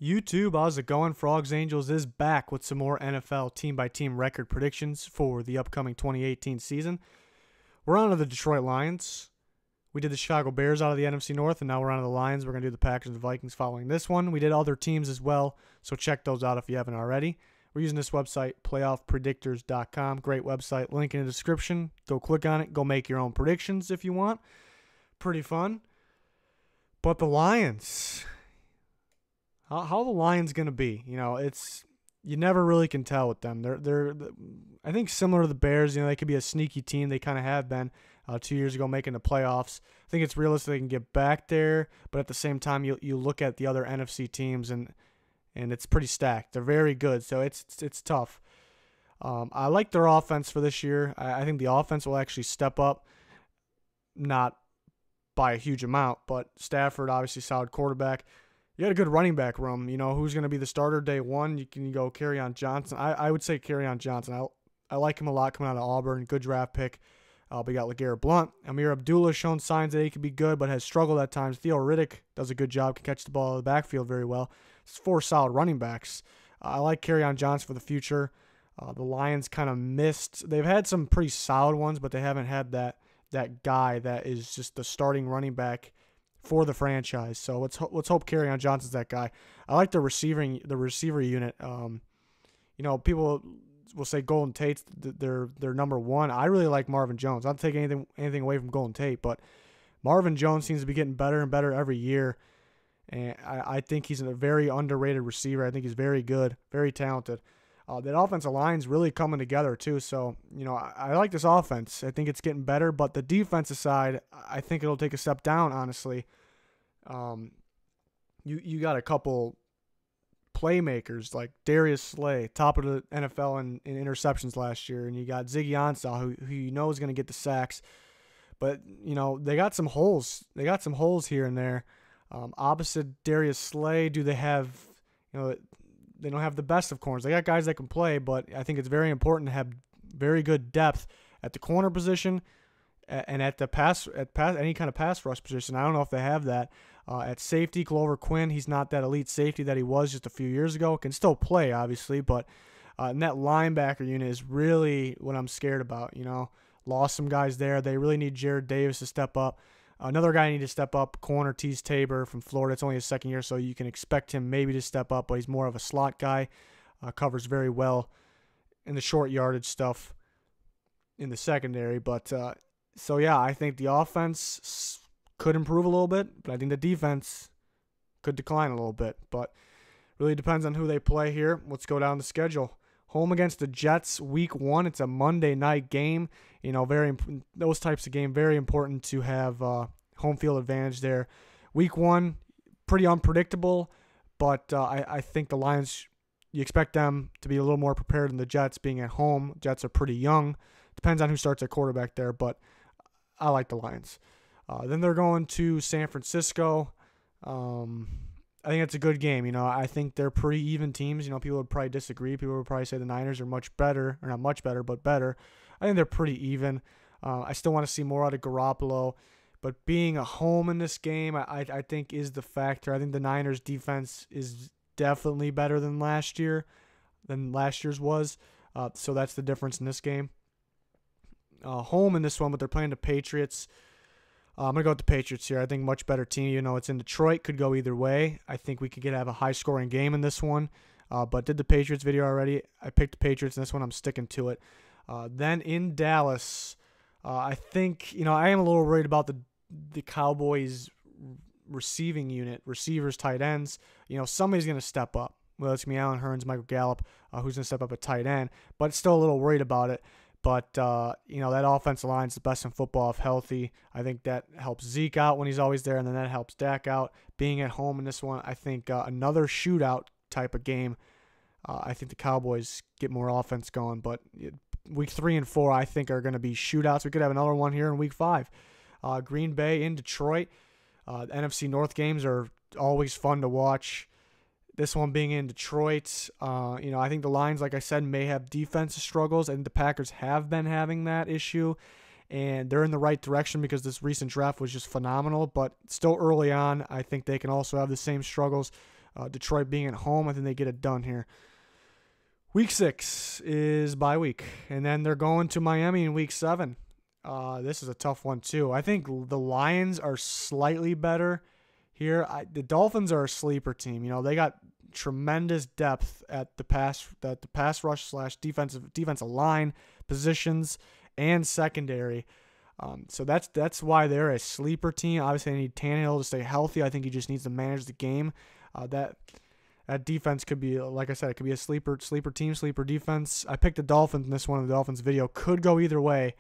YouTube, how's it going? Frogs Angels is back with some more NFL team-by-team record predictions for the upcoming 2018 season. We're on to the Detroit Lions. We did the Chicago Bears out of the NFC North, and now we're on to the Lions. We're going to do the Packers and the Vikings following this one. We did other teams as well, so check those out if you haven't already. We're using this website, playoffpredictors.com. Great website. Link in the description. Go click on it. Go make your own predictions if you want. Pretty fun. But the Lions... How the Lions going to be? You never really can tell with them. They're I think similar to the Bears. They could be a sneaky team. They kind of have been 2 years ago making the playoffs. I think it's realistic they can get back there, but at the same time, you look at the other NFC teams and it's pretty stacked. They're very good, so it's tough. I like their offense for this year. I think the offense will actually step up, not by a huge amount, but Stafford, obviously solid quarterback. You got a good running back room. Who's going to be the starter day one? You can go Kerryon Johnson. I would say Kerryon Johnson. I like him a lot coming out of Auburn. Good draft pick. We got LeGarrette Blount. Amir Abdullah shown signs that he could be good, but has struggled at times. Theo Riddick does a good job, can catch the ball out of the backfield very well. It's four solid running backs. I like Kerryon Johnson for the future. The Lions kind of missed. They've had some pretty solid ones, but they haven't had that guy that is just the starting running back for the franchise. So let's hope Kerryon Johnson's that guy. I like the receiver unit. People will say Golden Tate's their number one. I really like Marvin Jones. I'll take anything away from Golden Tate, but Marvin Jones seems to be getting better and better every year. And I think he's a very underrated receiver. I think he's very good, very talented. That offensive line's really coming together too. So, I like this offense. I think it's getting better, but the defensive side, I think it'll take a step down, honestly. You got a couple playmakers like Darius Slay, top of the NFL in interceptions last year, and you got Ziggy Ansah, who is going to get the sacks. But, they got some holes. They got some holes here and there. Opposite Darius Slay, do they have, they don't have the best of corners. They got guys that can play, but I think it's very important to have very good depth at the corner position and at any kind of pass rush position. I don't know if they have that. At safety, Glover Quinn, he's not that elite safety that he was just a few years ago. Can still play, obviously, but and that linebacker unit is really what I'm scared about. Lost some guys there. They really need Jared Davis to step up. Another guy need to step up, corner Tease Tabor from Florida. It's only his second year, so you can expect him maybe to step up, but he's more of a slot guy. Covers very well in the short yardage stuff in the secondary. But, I think the offense could improve a little bit, but I think the defense could decline a little bit. But really depends on who they play here. Let's go down the schedule. Home against the Jets, week 1. It's a Monday night game. Those types of game, very important to have home field advantage there. Week 1, pretty unpredictable, but I think the Lions, you expect them to be a little more prepared than the Jets being at home. Jets are pretty young. Depends on who starts at quarterback there, but I like the Lions. Then they're going to San Francisco. I think it's a good game. I think they're pretty even teams. People would probably disagree. People would probably say the Niners are much better, or not much better, but better. I think they're pretty even. I still want to see more out of Garoppolo, but being a home in this game, I think is the factor. I think the Niners defense is definitely better than last year's was. So that's the difference in this game. Home in this one, but they're playing the Patriots. I'm going to go with the Patriots here. I think much better team. It's in Detroit. Could go either way. I think we could have a high-scoring game in this one. But did the Patriots video already. I picked the Patriots in this one. I'm sticking to it. Then in Dallas, I think, I am a little worried about the Cowboys receiving unit, receivers, tight ends. Somebody's going to step up. Well, it's going to be Allen Hurns, Michael Gallup, who's going to step up at tight end. But still a little worried about it. But, that offensive line is the best in football if healthy. I think that helps Zeke out when he's always there, and then that helps Dak out. Being at home in this one, I think another shootout type of game. I think the Cowboys get more offense going. But week 3 and 4, I think, are going to be shootouts. We could have another one here in week 5. Green Bay in Detroit. The NFC North games are always fun to watch. This one being in Detroit, I think the Lions, like I said, may have defensive struggles, and the Packers have been having that issue. and they're in the right direction because this recent draft was just phenomenal, but still early on. I think they can also have the same struggles. Detroit being at home, I think they get it done here. Week 6 is bye week, and then they're going to Miami in week 7. This is a tough one too. I think the Lions are slightly better here. The Dolphins are a sleeper team. You know, they got tremendous depth at the pass rush / defensive line positions and secondary. So that's why they're a sleeper team. Obviously, they need Tannehill to stay healthy. I think he just needs to manage the game. That defense could be, like I said, it could be a sleeper team, sleeper defense. I picked the Dolphins in this one. The Dolphins video could go either way,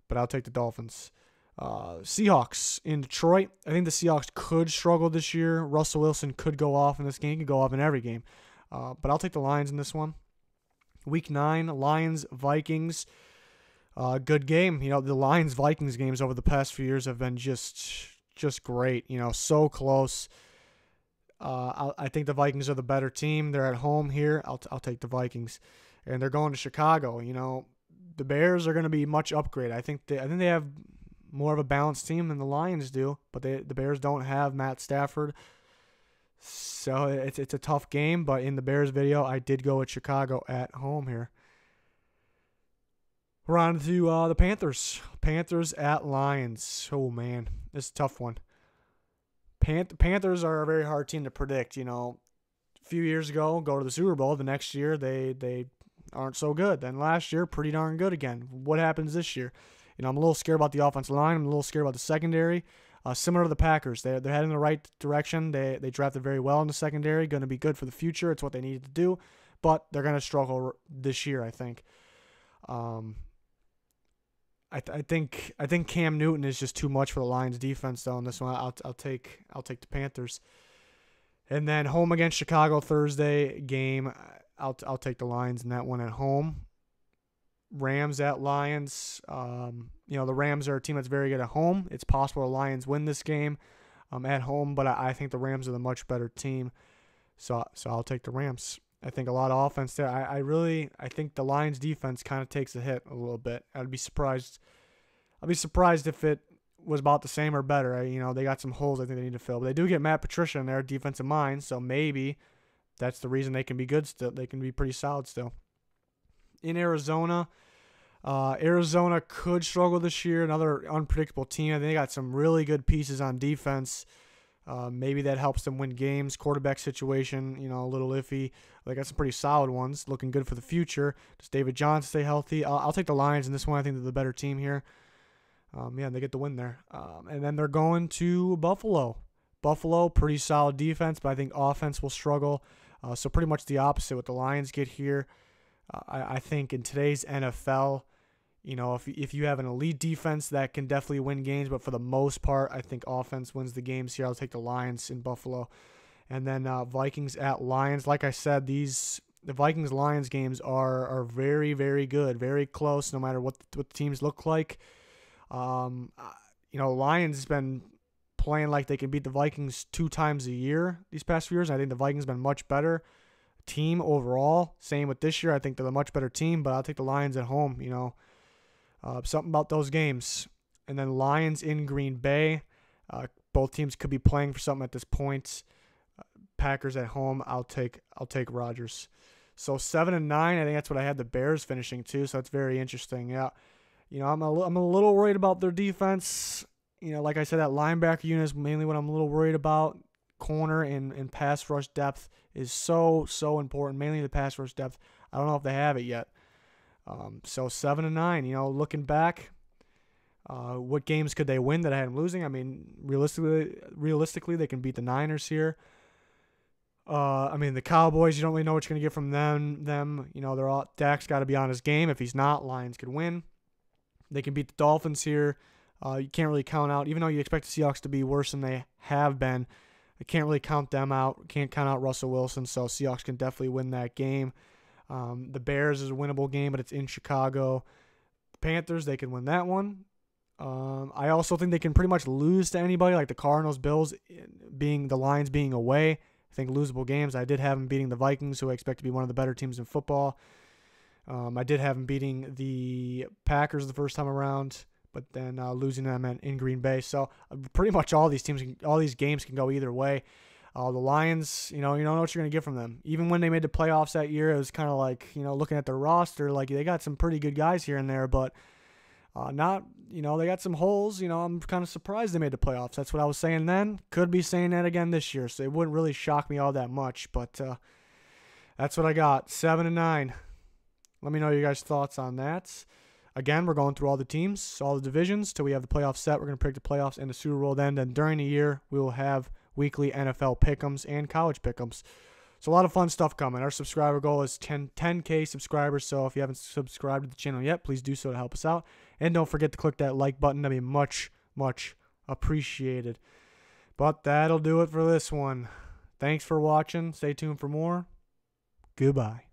but I'll take the Dolphins. Seahawks in Detroit. I think the Seahawks could struggle this year. Russell Wilson could go off in this game. He could go off in every game. But I'll take the Lions in this one. Week 9, Lions, Vikings. Good game. You know, the Lions-Vikings games over the past few years have been just great. You know, so close. I think the Vikings are the better team. They're at home here. I'll take the Vikings. And they're going to Chicago. You know, the Bears are going to be much upgraded. I think they have more of a balanced team than the Lions do, but the Bears don't have Matt Stafford. So it's a tough game, but in the Bears video, I did go with Chicago at home here. We're on to the Panthers. Panthers at Lions. Oh, man. This is a tough one. Panthers are a very hard team to predict. You know, a few years ago, go to the Super Bowl. The next year, they aren't so good. Then last year, pretty darn good again. What happens this year? You know, I'm a little scared about the offensive line. I'm a little scared about the secondary. Similar to the Packers, they're heading in the right direction. They drafted very well in the secondary. Going to be good for the future. It's what they needed to do, but they're going to struggle this year, I think. I think Cam Newton is just too much for the Lions defense though in this one. I'll take the Panthers. And then home against Chicago Thursday game, I'll take the Lions in that one at home. Rams at Lions. You know, the Rams are a team that's very good at home. It's possible the Lions win this game at home, but I think the Rams are the much better team. So I'll take the Rams. I think a lot of offense there. I think the Lions defense kind of takes a hit a little bit. I'd be surprised if it was about the same or better. You know, they got some holes I think they need to fill. But they do get Matt Patricia in there, defensive mind, so maybe that's the reason they can be good still. They can be pretty solid still. In Arizona, Arizona could struggle this year. Another unpredictable team. I think they got some really good pieces on defense. Maybe that helps them win games. Quarterback situation, you know, a little iffy. They got some pretty solid ones, looking good for the future. Does David Johnson stay healthy? I'll take the Lions in this one. I think they're the better team here. They get the win there. And then they're going to Buffalo. Buffalo, pretty solid defense, but I think offense will struggle. So pretty much the opposite what the Lions get here. I think in today's NFL, you know, if you have an elite defense, that can definitely win games. But for the most part, I think offense wins the games here. I'll take the Lions in Buffalo. And then Vikings at Lions. Like I said, the Vikings-Lions games are very, very good, very close, no matter what the teams look like. You know, Lions has been playing like they can beat the Vikings 2 times a year these past few years. I think the Vikings have been much better team overall. Same with this year. I think they're a much better team, but I'll take the Lions at home, you know. Something about those games. And then Lions in Green Bay. Both teams could be playing for something at this point. Packers at home. I'll take Rodgers. So 7-9. I think that's what I had the Bears finishing too. So that's very interesting. Yeah, you know, I'm a little worried about their defense. You know, like I said, that linebacker unit is mainly what I'm a little worried about. Corner and pass rush depth is so important. Mainly the pass rush depth. I don't know if they have it yet. So 7-9, you know, looking back, what games could they win that I had them losing? I mean, realistically, they can beat the Niners here. I mean, the Cowboys, you don't really know what you're going to get from them. You know, Dak's got to be on his game. If he's not, Lions could win. They can beat the Dolphins here. You can't really count out, even though you expect the Seahawks to be worse than they have been, you can't really count them out. Can't count out Russell Wilson, so Seahawks can definitely win that game. The Bears is a winnable game, but it's in Chicago. The Panthers, they can win that one. I also think they can pretty much lose to anybody, like the Cardinals, Bills, the Lions being away. I think losable games. I did have them beating the Vikings, who I expect to be one of the better teams in football. I did have them beating the Packers the first time around, but then losing them in Green Bay. So pretty much all these games can go either way. The Lions, you don't know what you're going to get from them. Even when they made the playoffs that year, it was kind of like, looking at their roster, like they got some pretty good guys here and there, but not, they got some holes. I'm kind of surprised they made the playoffs. That's what I was saying then. Could be saying that again this year, so it wouldn't really shock me all that much, but that's what I got, 7-9. Let me know your guys' thoughts on that. Again, we're going through all the teams, all the divisions, till we have the playoffs set. We're going to predict the playoffs and the Super Bowl then. Then during the year, we will have weekly NFL pick'ems and college pick'ems. So a lot of fun stuff coming. Our subscriber goal is 10K subscribers. So if you haven't subscribed to the channel yet, please do so to help us out. And don't forget to click that like button. That'd be much, much appreciated. But that'll do it for this one. Thanks for watching. Stay tuned for more. Goodbye.